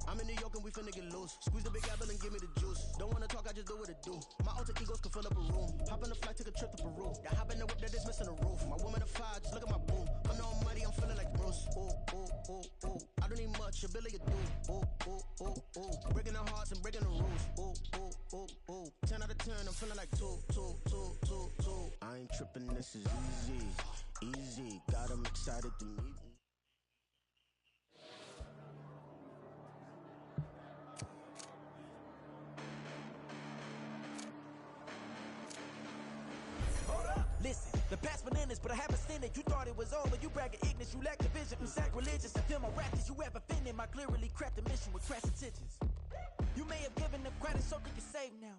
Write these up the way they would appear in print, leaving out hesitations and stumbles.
I'm in New York and we finna get loose. Squeeze the big apple and give me the juice. Don't wanna talk, I just do what it do. My alter egos can fill up a room. Hop on the flight, take a trip to Peru. Got hop in the whip that is missing the roof. My woman a fire, just look at my boom. I know I'm mighty, I'm feeling like Bruce. Ooh, ooh, ooh, ooh. I don't need much, your Billy a do. Ooh, ooh, ooh, ooh. Breaking the hearts and breaking the rules. Ooh, ooh, ooh, ooh. 10 out of 10, I'm feeling like two. I ain't tripping, this is easy, easy. Got 'em excited to meet me. Listen, the past bananas, but I haven't seen it. You thought it was over, you bragging ignorance, you lack the vision. You sacrilegious, I feel my raptors, you have offended. My clearly crafted mission with crass intentions. You may have given them credit, something you save now.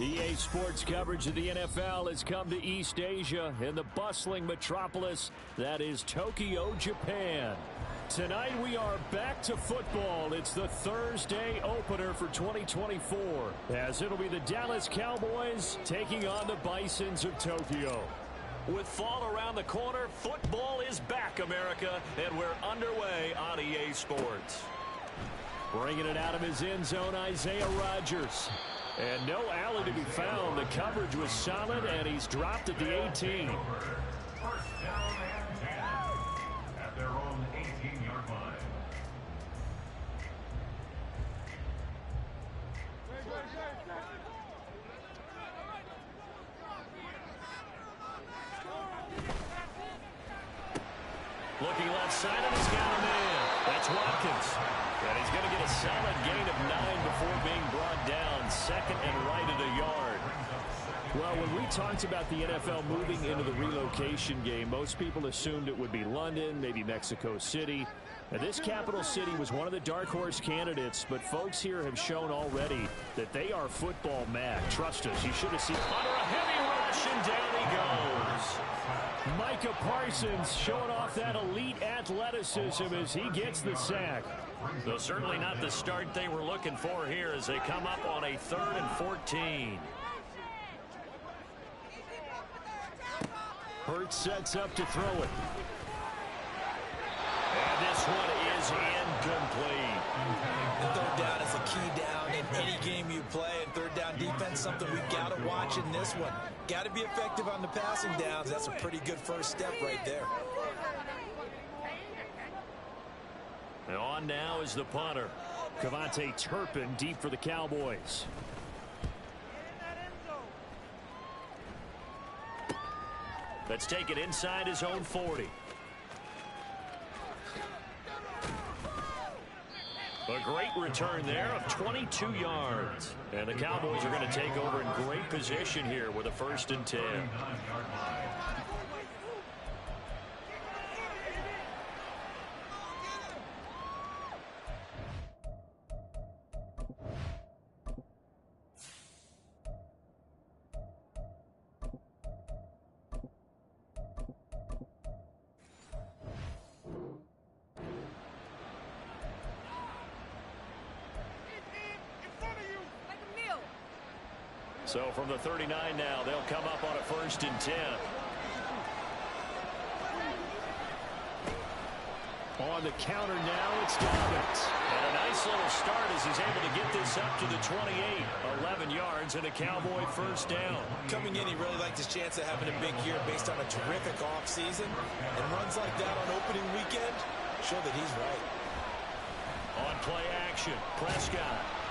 EA Sports coverage of the NFL has come to East Asia in the bustling metropolis that is Tokyo, Japan. Tonight we are back to football. It's the Thursday opener for 2024, as it'll be the Dallas Cowboys taking on the Bisons of Tokyo. With fall around the corner, football is back, America, and we're underway on EA Sports. Bringing it out of his end zone, Isaiah Rodgers. And no alley to be found. The coverage was solid, and he's dropped at the 18. First down and 10 at their own 18-yard line. Looking left side, and he's got a man. That's Watkins. And he's going to get a solid gain of 9 before being brought down. Second and right at a yard. Well, when we talked about the NFL moving into the relocation game, most people assumed it would be London, maybe Mexico City. Now, this capital city was one of the dark horse candidates, but folks here have shown already that they are football mad. Trust us, you should have seen under a heavy rush, and down he goes. Micah Parsons showing off that elite athleticism as he gets the sack. Though certainly not the start they were looking for here as they come up on a 3rd and 14. Hurts sets up to throw it. And this one is incomplete. The third down is a key down in any game you play, and third down defense, something we've got to watch in this one. Got to be effective on the passing downs. That's a pretty good first step right there. And on now is the punter. Cavante Turpin deep for the Cowboys. Let's take it inside his own 40. A great return there of 22 yards. And the Cowboys are going to take over in great position here with a 1st and 10. So from the 39 now, they'll come up on a 1st and 10. On the counter now, it's Dobbins. And a nice little start as he's able to get this up to the 28. 11 yards and a Cowboy 1st down. Coming in, he really liked his chance of having a big year based on a terrific offseason. And runs like that on opening weekend show that he's right. On play action, Prescott.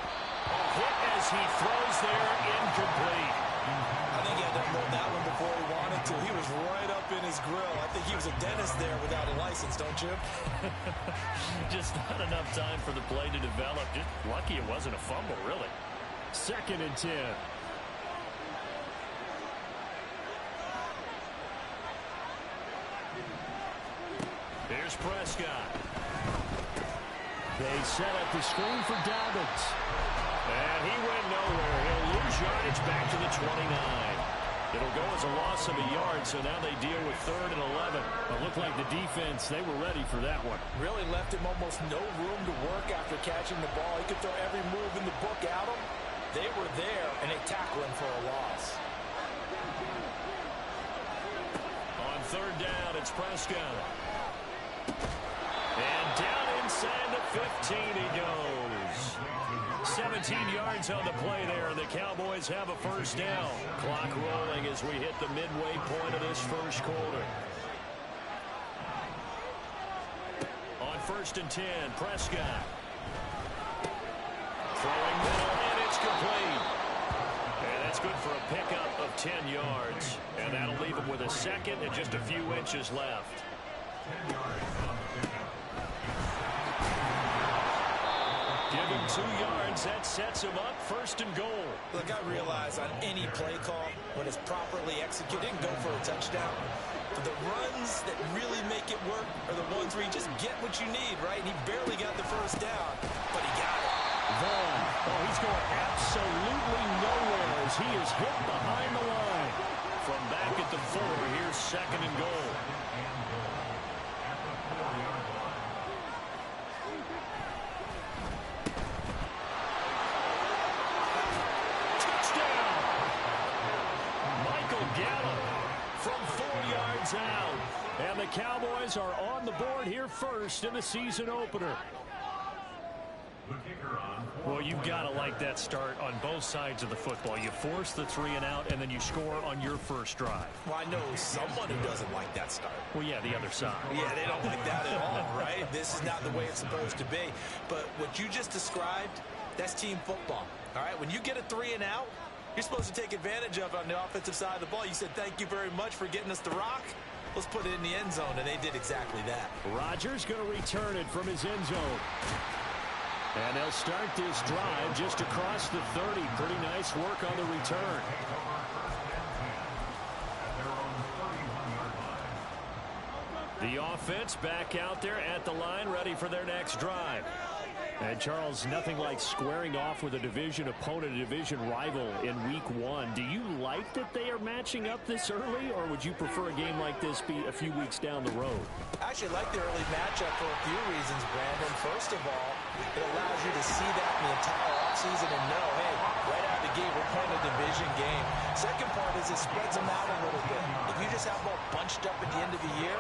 A hit as he throws there, incomplete. I think he had to unload that one before he wanted to. He was right up in his grill. I think he was a dentist there without a license, don't you? Just not enough time for the play to develop. Just lucky it wasn't a fumble, really. 2nd and 10. Here's Prescott. They set up the screen for Dobbins. And he went nowhere. He'll lose yardage back to the 29. It'll go as a loss of a yard, so now they deal with 3rd and 11. It looked like the defense, they were ready for that one. Really left him almost no room to work after catching the ball. He could throw every move in the book at him. They were there, and they tackled him for a loss. On 3rd down, it's Prescott. And down inside the 15 he goes. 17 yards on the play there, and the Cowboys have a 1st down. Clock rolling as we hit the midway point of this 1st quarter. On 1st and 10, Prescott. Throwing middle, and it's complete. And that's good for a pickup of 10 yards. And that'll leave him with a 2nd and just a few inches left. 10 yards on the pickup. Give him 2 yards. That sets him up 1st and goal. Look, I realize on any play call, when it's properly executed, go for a touchdown. But the runs that really make it work are the ones where you just get what you need, right? And he barely got the 1st down, but he got it. Vaughn. Oh, he's going absolutely nowhere as he is hit behind the line. From back at the 4, here's 2nd and goal. Out. And the Cowboys are on the board here first in the season opener. Well, you've got to like that start on both sides of the football. You force the 3 and out, and then you score on your 1st drive. Well, I know someone who doesn't like that start. Well, yeah, the other side. Yeah, they don't like that at all, right? This is not the way it's supposed to be. But what you just described, that's team football. All right, when you get a 3 and out, you're supposed to take advantage of it on the offensive side of the ball. You said, thank you very much for getting us the rock. Let's put it in the end zone, and they did exactly that. Rodgers going to return it from his end zone. And they'll start this drive just across the 30. Pretty nice work on the return. The offense back out there at the line, ready for their next drive. And, Charles, nothing like squaring off with a division opponent, a division rival in Week 1. Do you like that they are matching up this early, or would you prefer a game like this be a few weeks down the road? I actually like the early matchup for a few reasons, Brandon. First of all, it allows you to see that in the entire offseason and know, hey, right out of the gate, we're playing a division game. Second part is it spreads them out a little bit. If you just have them all bunched up at the end of the year,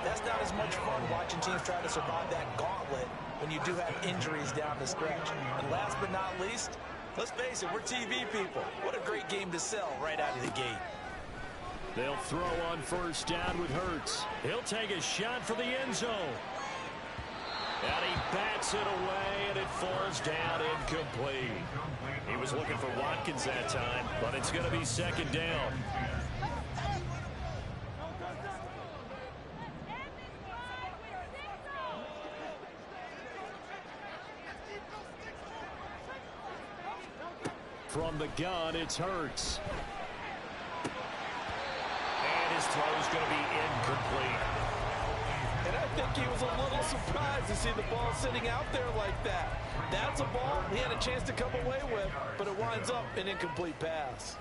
that's not as much fun watching teams try to survive that gauntlet when you do have injuries down the stretch. And last but not least, let's face it, we're TV people. What a great game to sell right out of the gate. They'll throw on 1st down with Hurts. He'll take a shot for the end zone. And he bats it away, and it falls down incomplete. He was looking for Watkins that time, but it's going to be 2nd down. From the gun, it's Hurts. And his throw is going to be incomplete. And I think he was a little surprised to see the ball sitting out there like that. That's a ball he had a chance to come away with, but it winds up an incomplete pass.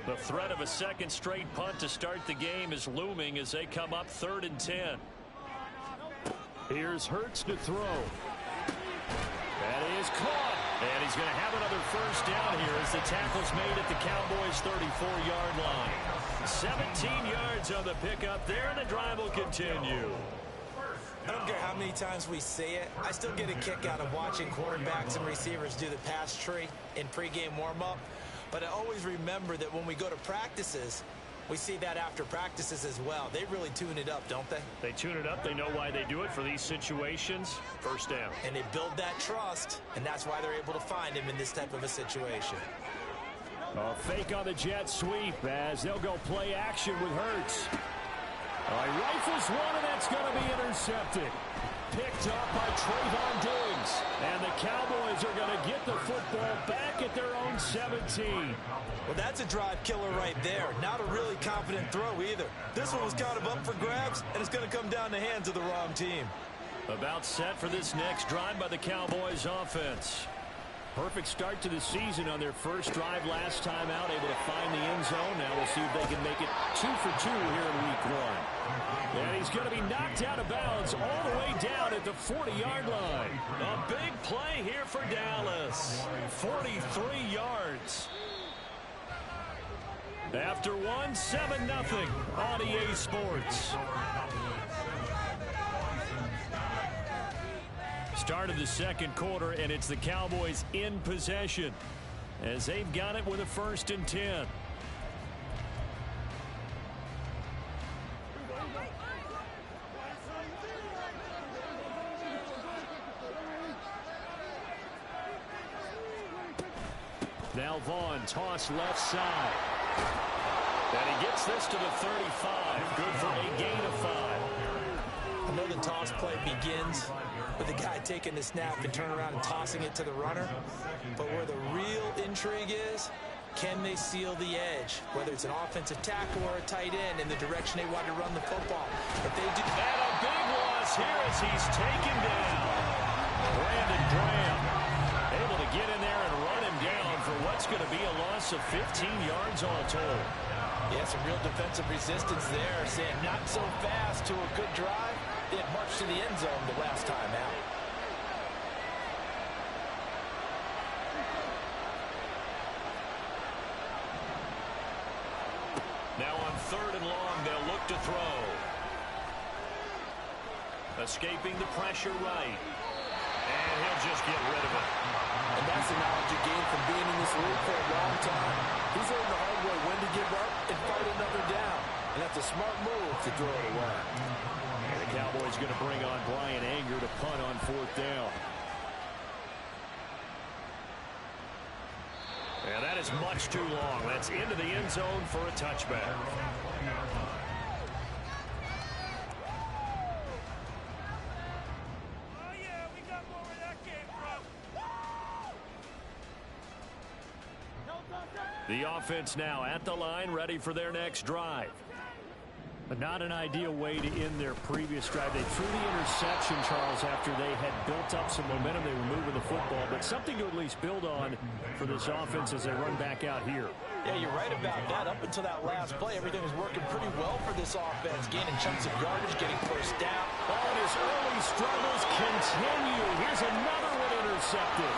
The threat of a 2nd straight punt to start the game is looming as they come up 3rd and 10. Here's Hurts to throw. That is caught. And he's going to have another first down here as the tackle's made at the Cowboys' 34-yard line. 17 yards on the pickup there, and the drive will continue. I don't care how many times we say it, I still get a kick out of watching quarterbacks and receivers do the pass tree in pregame warm-up. But I always remember that when we go to practices, we see that after practices as well. They really tune it up, don't they? They tune it up. They know why they do it for these situations. First down. And they build that trust, and that's why they're able to find him in this type of a situation. A fake on the jet sweep as they'll go play action with Hurts. He rifles one, and that's going to be intercepted. Picked up by Trayvon Diggs. And the Cowboys are going to get the football back at their own 17. Well, that's a drive killer right there. Not a really confident throw either. This one was kind of up for grabs, and it's going to come down the hands of the wrong team. About set for this next drive by the Cowboys offense. Perfect start to the season on their first drive last time out, able to find the end zone. Now we'll see if they can make it 2 for 2 here in week 1. And he's going to be knocked out of bounds all the way down at the 40-yard line. A big play here for Dallas. 43 yards. After one, 7-0 on EA Sports. Start of the second quarter, and it's the Cowboys in possession as they've got it with a 1st and 10. Now Vaughn, toss left side. And he gets this to the 35. Good for a gain of 5. I know the toss play begins with the guy taking the snap and turning around and tossing it to the runner. But where the real intrigue is, can they seal the edge? Whether it's an offensive tackle or a tight end in the direction they want to run the football. If they do, and a big loss here as he's taken down. Brandon Graham able to get in there and run him down for what's going to be a loss of 15 yards all told. Yeah, some real defensive resistance there, saying not so fast to a good drive. They had marched to the end zone the last time out. Now on 3rd and long, they'll look to throw. Escaping the pressure right. And he'll just get rid of it. And that's the knowledge you gain from being in this league for a long time. He's learned the hard way when to give up and fight another down. And that's a smart move to throw it away. And the Cowboys going to bring on Brian Anger to punt on 4th down. And that is much too long. That's into the end zone for a touchback. The offense now at the line, ready for their next drive. But not an ideal way to end their previous drive. They threw the interception, Charles, after they had built up some momentum. They were moving the football, but something to at least build on for this offense as they run back out here. Yeah, you're right about that. Up until that last play, everything was working pretty well for this offense, gaining chunks of yardage, getting first down. Oh, and his early struggles continue. Here's another one intercepted.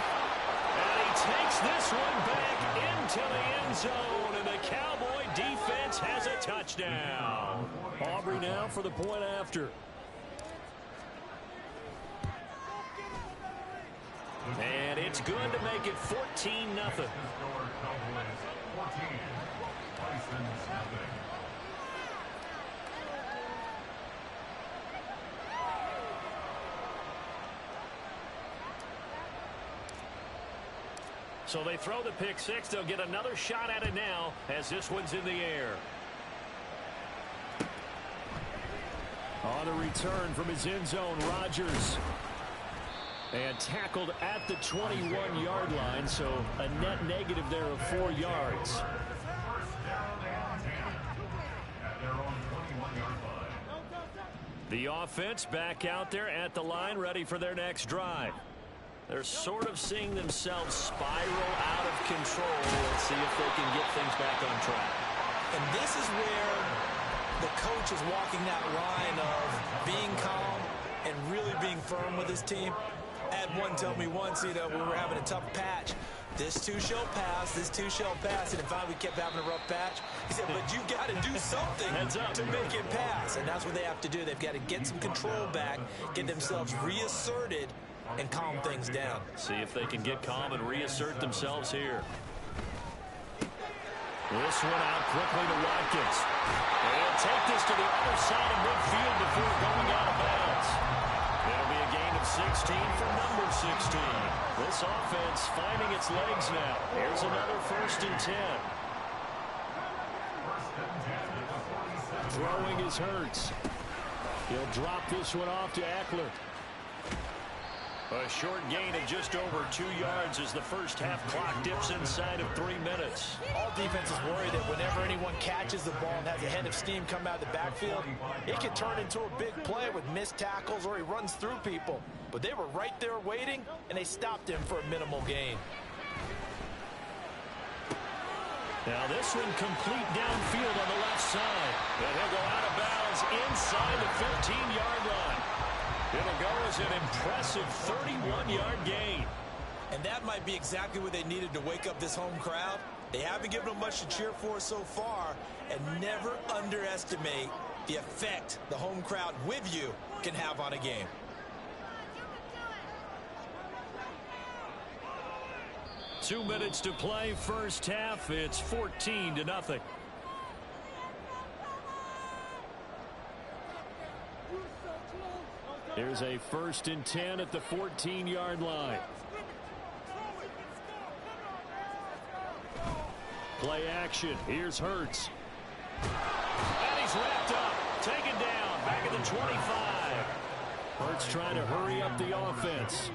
And he takes this one back into the end zone, and the Cowboy defense has a touchdown. Aubrey now for the point after. And it's good to make it 14-0. So they throw the pick six. They'll get another shot at it now as this one's in the air. On the return from his end zone, Rodgers. And tackled at the 21-yard line, so a net negative there of 4 yards. The offense back out there at the line, ready for their next drive. They're sort of seeing themselves spiral out of control. Let's see if they can get things back on track. And this is where the coach is walking that line of being calm and really being firm with his team. I had one tell me once, we were having a tough patch. This too shall pass, this too shall pass. And if we kept having a rough patch, he said, but you've got to do something to make it pass. And that's what they have to do. They've got to get some control back, get themselves reasserted, and calm things down. See if they can get calm and reassert themselves here. This one out quickly to Watkins. They'll take this to the other side of midfield before going out of bounds. It'll be a gain of 16 for number 16. This offense finding its legs now. Here's another 1st and 10. Throwing is Hurts. He'll drop this one off to Eckler. A short gain of just over 2 yards as the first half clock dips inside of 3 minutes. All defenses worry that whenever anyone catches the ball and has a head of steam come out of the backfield, it can turn into a big play with missed tackles or he runs through people. But they were right there waiting, and they stopped him for a minimal gain. Now this one complete downfield on the left side. And he'll go out of bounds inside the 15-yard line. It'll go as an impressive 31-yard gain. And that might be exactly what they needed to wake up this home crowd. They haven't given them much to cheer for so far, and never underestimate the effect the home crowd with you can have on a game. Two minutes to play, first half. It's 14-0. Here's a 1st and 10 at the 14-yard line. Play action. Here's Hurts. And he's wrapped up. Taken down. Back at the 25. Hurts trying to hurry up the offense.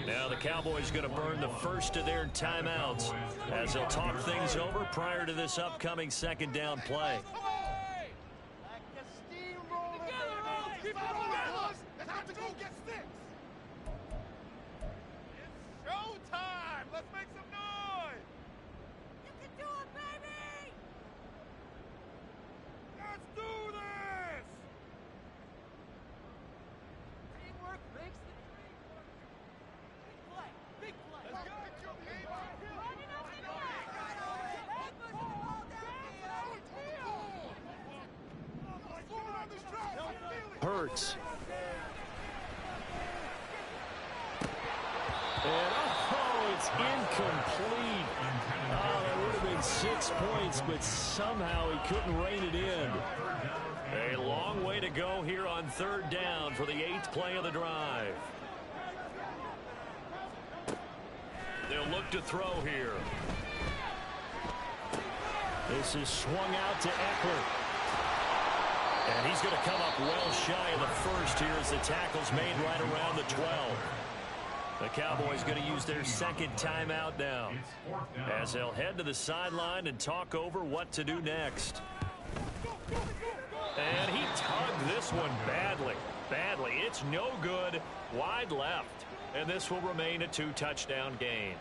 Now the Cowboys going to burn the first of their timeouts as they'll talk things over prior to this upcoming 2nd down play. Hurts. And it's incomplete. That would have been 6 points, but somehow he couldn't rein it in. A long way to go here on 3rd down for the 8th play of the drive. They'll look to throw here. This is swung out to Eckler. And he's going to come up well shy of the first here as the tackle's made right around the 12. The Cowboys going to use their 2nd timeout now as they'll head to the sideline and talk over what to do next. And he tugged this one badly. It's no good. Wide left. And this will remain a 2-touchdown game.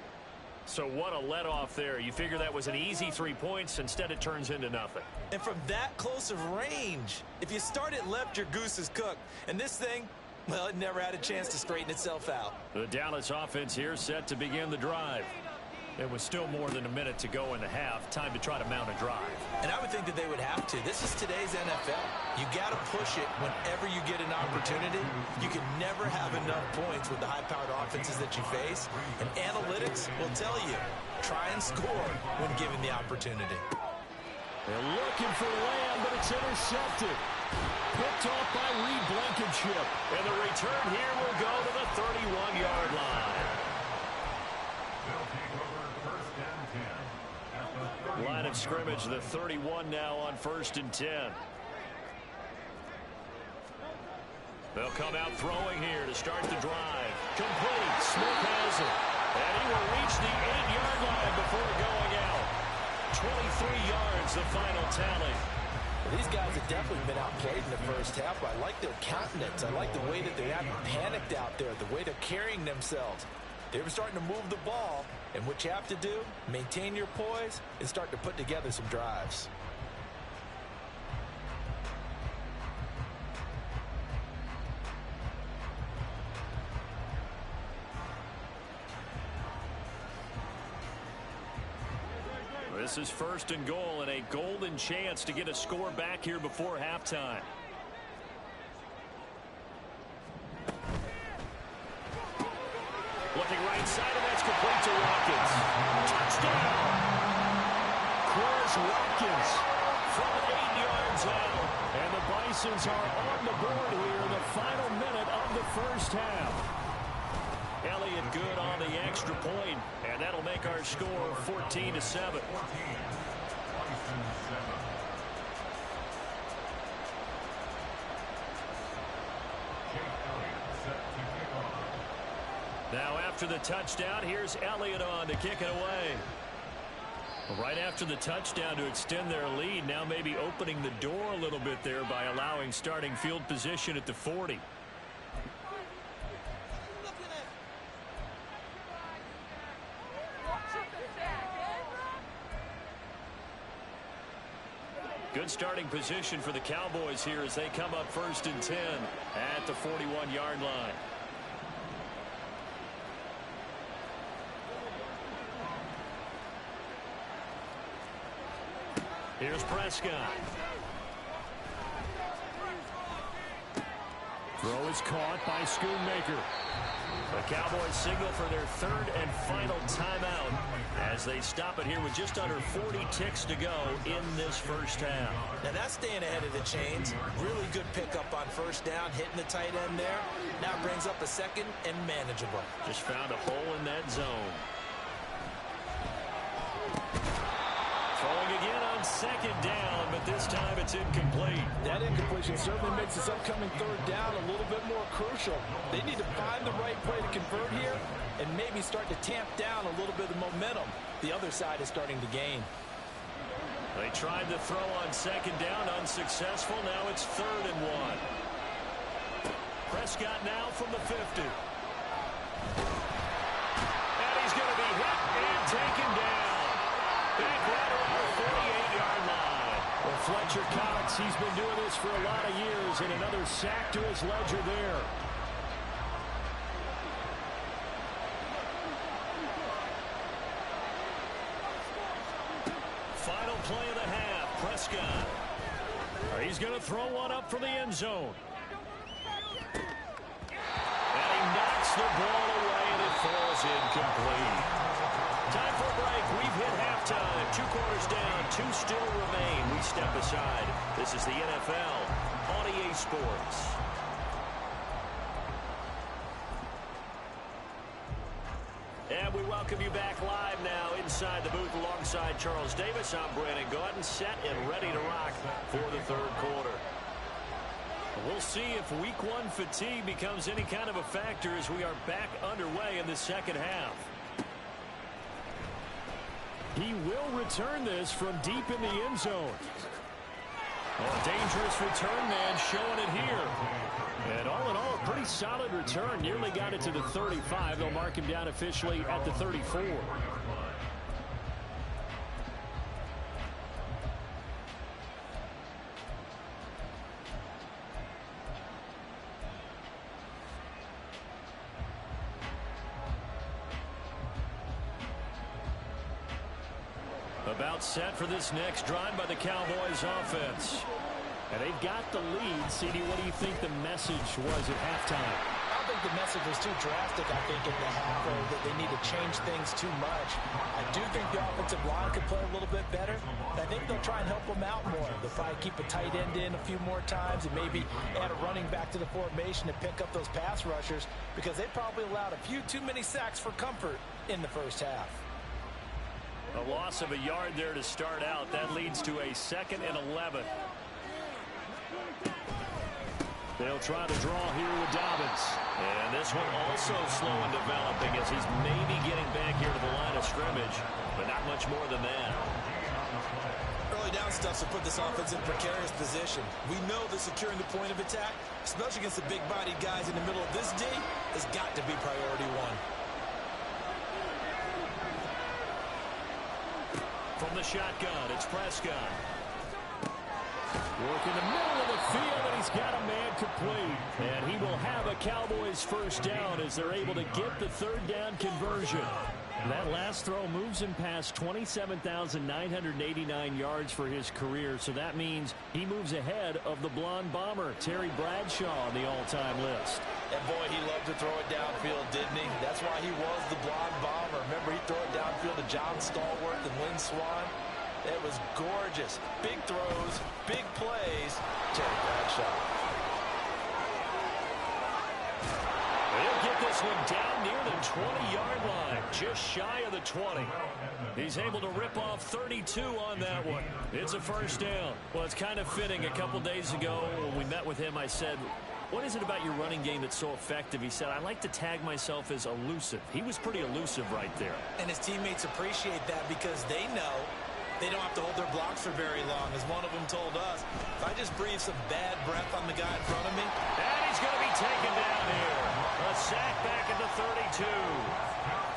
So what a let-off there. You figure that was an easy 3 points. Instead, it turns into nothing. And from that close of range, if you start it left, your goose is cooked. And this thing, well, it never had a chance to straighten itself out. The Dallas offense here set to begin the drive. It was still more than a minute to go in the half. Time to try to mount a drive. And I would think that they would have to. This is today's NFL. You got to push it whenever you get an opportunity. You can never have enough points with the high-powered offenses that you face. And analytics will tell you, try and score when given the opportunity. They're looking for Lamb, but it's intercepted. Picked off by Reed Blankenship. And the return here will go to the 31-yard line. Line of scrimmage, the 31 now on 1st and 10. They'll come out throwing here to start the drive. Complete. Smith has it. And he will reach the 8-yard line before going out. 23 yards, the final tally. Well, these guys have definitely been outplayed in the first half, but I like their countenance. I like the way that they haven't panicked out there, the way they're carrying themselves. They were starting to move the ball, and what you have to do, maintain your poise, and start to put together some drives. This is 1st and goal and a golden chance to get a score back here before halftime. Looking right side, and that's complete to Watkins. Touchdown! Chris Watkins from 8 yards out. And the Bisons are on the board here in the final minute of the first half. Elliott good on the extra point, and that'll make our score 14-7. Now after the touchdown, here's Elliott on to kick it away. Right after the touchdown to extend their lead, now maybe opening the door a little bit there by allowing starting field position at the 40. Good starting position for the Cowboys here as they come up 1st and 10 at the 41-yard line. Here's Prescott. Throw is caught by Schoonmaker. The Cowboys signal for their 3rd and final timeout as they stop it here with just under 40 ticks to go in this first half. Now that's staying ahead of the chains. Really good pickup on 1st down, hitting the tight end there. Now brings up a 2nd and manageable. Just found a hole in that zone. Throwing again on 2nd down, but this time it's incomplete. That incompletion certainly makes this upcoming 3rd down a little bit more crucial. They need to find the right play to convert here and maybe start to tamp down a little bit of momentum. The other side is starting to gain. They tried to throw on 2nd down, unsuccessful. Now it's 3rd and 1. Prescott now from the 50. And he's going to be hit and taken down. Back right around the 48-yard line. Well, Fletcher Cox, he's been doing this for a lot of years, and another sack to his ledger there. Final play of the half, Prescott. He's going to throw one up for the end zone. And he knocks the ball away, and it falls incomplete. Time for a break. We've hit halftime. 2 quarters down. 2 still remain. We step aside. This is the NFL on EA Sports. And we welcome you back live now inside the booth alongside Charles Davis. I'm Brandon Gaudin, set and ready to rock for the 3rd quarter. We'll see if week 1 fatigue becomes any kind of a factor as we are back underway in the 2nd half. He will return this from deep in the end zone. A dangerous return man showing it here. And all in all, a pretty solid return. Nearly got it to the 35. They'll mark him down officially at the 34. About set for this next drive by the Cowboys offense. And they've got the lead. CD, what do you think the message was at halftime? I don't think the message was too drastic, I think, at the half, or that they need to change things too much. I do think the offensive line could play a little bit better. I think they'll try and help them out more. They'll probably keep a tight end in a few more times and maybe add a running back to the formation to pick up those pass rushers, because they probably allowed a few too many sacks for comfort in the first half. A loss of a yard there to start out. That leads to a 2nd and 11. They'll try to draw here with Dobbins. And this one also slow in developing as he's maybe getting back here to the line of scrimmage, but not much more than that. Early down stuff to put this offense in precarious position. We know that securing the point of attack, especially against the big-bodied guys in the middle of this D, has got to be priority 1. From the shotgun, it's Prescott. Work in the middle of the field, and he's got a man complete. And he will have a Cowboys 1st down as they're able to get the 3rd down conversion. That last throw moves him past 27,989 yards for his career, so that means he moves ahead of the blonde bomber, Terry Bradshaw, on the all-time list. And boy, he loved to throw it downfield, didn't he? That's why he was the blonde bomber. Remember, he threw it downfield to John Stallworth and Lynn Swann? It was gorgeous. Big throws, big plays. Terry Bradshaw. He'll get this one down near the 20-yard line, just shy of the 20. He's able to rip off 32 on that one. It's a first down. Well, it's kind of fitting. A couple days ago when we met with him, I said, what is it about your running game that's so effective? He said, I like to tag myself as elusive. He was pretty elusive right there. And his teammates appreciate that because they know they don't have to hold their blocks for very long. As one of them told us, if I just breathe some bad breath on the guy in front of me. And he's going to be taken down here. A sack back at the 32.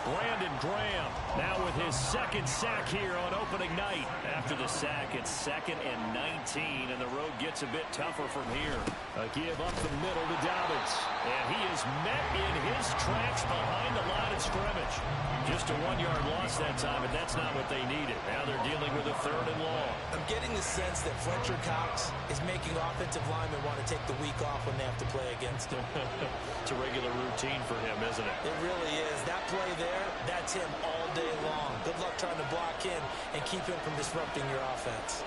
Brandon Graham now with his second sack here on opening night. After the sack, it's 2nd and 19, and the road gets a bit tougher from here. A give up the middle to Dobbins. And he is met in his tracks behind the line of scrimmage. Just a 1-yard loss that time, but that's not what they needed. Now they're dealing with a 3rd and long. I'm getting the sense that Fletcher Cox is making offensive linemen want to take the week off when they have to play against him. It's a regular routine for him, isn't it? It really is. That play there, that's him all day long. Good luck trying to block him and keep him from disrupting your offense.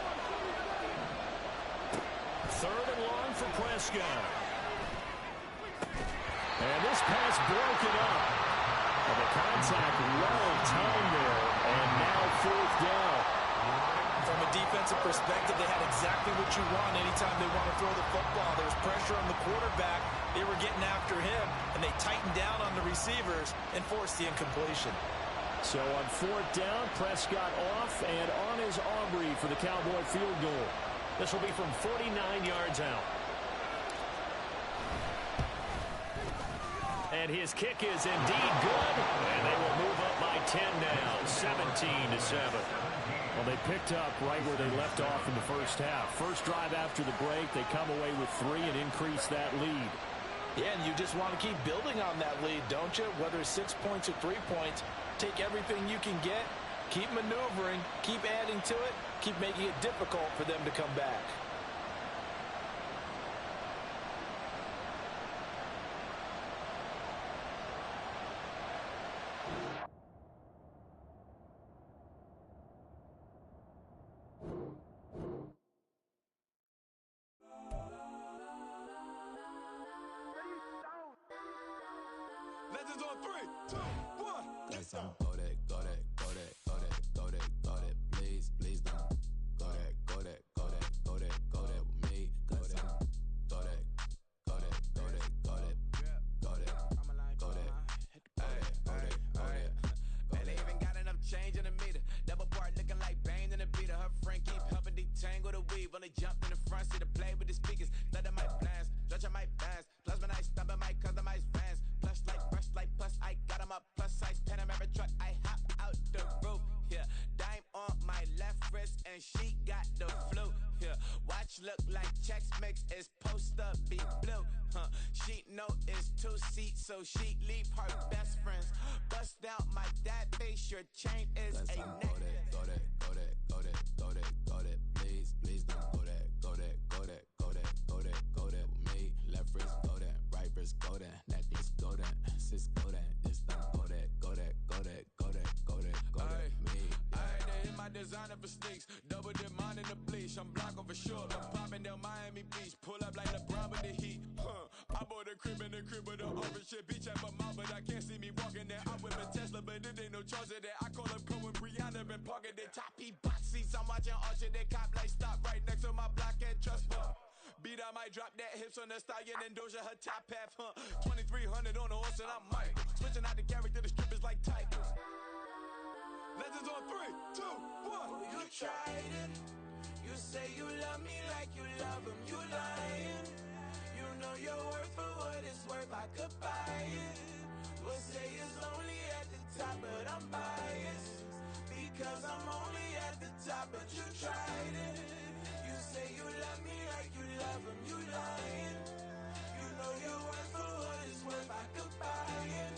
3rd and long for Prescott. And this pass broken up. And the contact well timed there. And now 4th down. From a defensive perspective, they had exactly what you want anytime they want to throw the football. There was pressure on the quarterback. They were getting after him, and they tightened down on the receivers and forced the incompletion. So on 4th down, Prescott off, and on is Aubrey for the Cowboy field goal. This will be from 49 yards out. And his kick is indeed good, and they will move up by 10 now, 17-7. Well, they picked up right where they left off in the first half. First drive after the break, they come away with 3 and increase that lead. Yeah, and you just want to keep building on that lead, don't you? Whether it's 6 points or 3 points, take everything you can get, keep maneuvering, keep adding to it, keep making it difficult for them to come back. Legends on 3, 2, 1. Let's go. Go that, go that, go that, go that, go that, go that. Please, please don't. Go that, go that, go that, go that, go that with me. Go that, go that, go that, go that, go that, go that, go that, go that, go that. Man, they even got enough change in the meter. Double part looking like Bane in the beater. Her friend keep helping detangle the weave. Only jumped in the front seat to play with the speakers. Let them might blast, stretch might dance. Plus when I stop it, might customize fans. Plus like brush like plus I got them up. Plus size Panamera truck. I hop out the roof. Yeah, dime on my left wrist and she got the flu. Yeah, watch look like Chex Mix is post up be blue. She know it's 2 seats, so she leave her best friends. Bust out my dad face. Your chain is a neck. Go that, go that, go that, go that, go that. Please, please don't go that, go that, go that, go that, go that, go that with me. Left wrist go that, right wrist go that, necklace go that, sis go that. Just don't go that, go that, go that, go that, go that, go that with me. They hit my designer for sneaks. Double dip mine in the bleach. I'm Blanco for sure. I'm popping down Miami Beach. Pull up like LeBron with the heat. I bought a crib in the crib with the orange shit. Beach at my mouth, but I can't see me walking there. I'm with a Tesla, but it ain't no charge of that. I call up Cohen, Brianna, been parking the top P box seats. I'm watching Archer, they cop like stop right next to my block and trust fund. Beat, I might drop that hips on the stallion and Doja her top half, 2300 on the horse and I'm Mike. Switching out the character, the strippers like Tigers. Legends on 3, 2, 1. You tried it. You say you love me like you love him. You lying. You know your worth for what it's worth. I could buy it. We'll say it's only at the top, but I'm biased because I'm only at the top. But you tried it. You say you love me like you love him. You lying. You know your worth for what it's worth. I could buy it.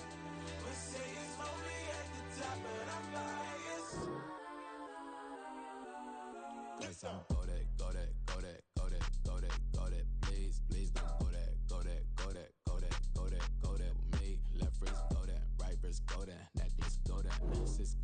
We'll say it's only at the top, but Next time, go that, go that, go that, go that, go that, go that. Please, please don't go that, go that, go that, go that, go that, go that with me. Left wrist, go that, right wrist, go that, necklace, go that, sis.